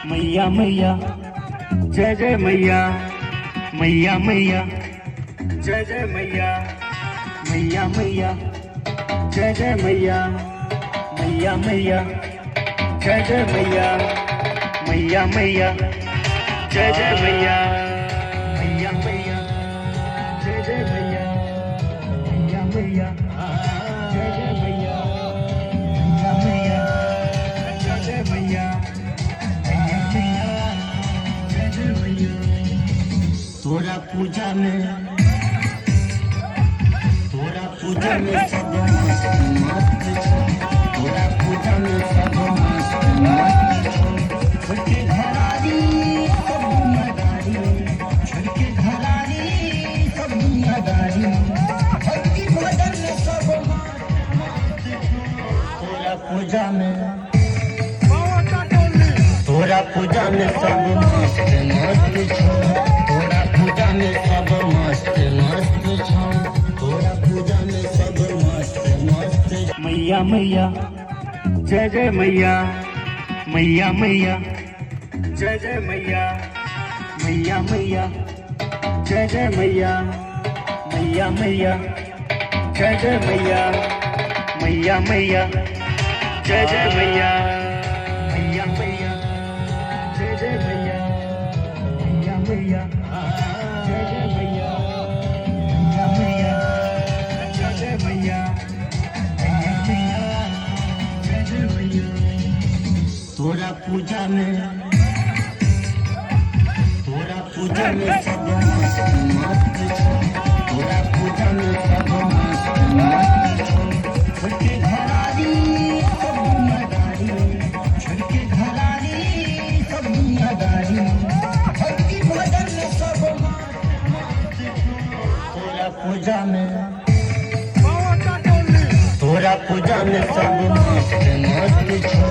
मैया मैया जय जय मैया मैया मैया जय जय मैया मैया मैया जय जय मैया मैया मैया जय जय मैया मैया मैया जय जय मैया मैया मैया जय जय मैया मैया मैया जय जय मैया मैया मैया जय जय मैया तोरा पूजा में सब मस्त मस्त छो। तोरा पूजा में सब मस्त मस्त छो। छोड़ के घरारी सब दुनियादारी, छोड़ के घरारी सब दुनियादारी, भक्ति भजन में सब मस्त मस्त छो। तोरा पूजा में सब मस्त मस्त छो। तोरा पूजा में सब मस्त मस्त छो। तोरा पूजा में सब मस्त मस्त। मैया मैया जय जय मैया मैया मैया जय जय मैया मैया मैया जय जय मैया मैया मैया जय जय मैया मैया मैया जय जय मैया मैया मैया जय जय मैया मैया मैया जय जय मैया मैया मैया जय जय मैया मैया मैया जय जय मैया। तोरा पूजा में सब मस्त मस्त छो। तोरा पूजा में सब मस्त मस्त छो। छोड़ के घरारी सब दुनियादारी, छोड़ के घरारी सब दुनियादारी, भक्ति भजन में सब मस्त मस्त छो। तोरा पूजा में सब मस्त मस्त छो।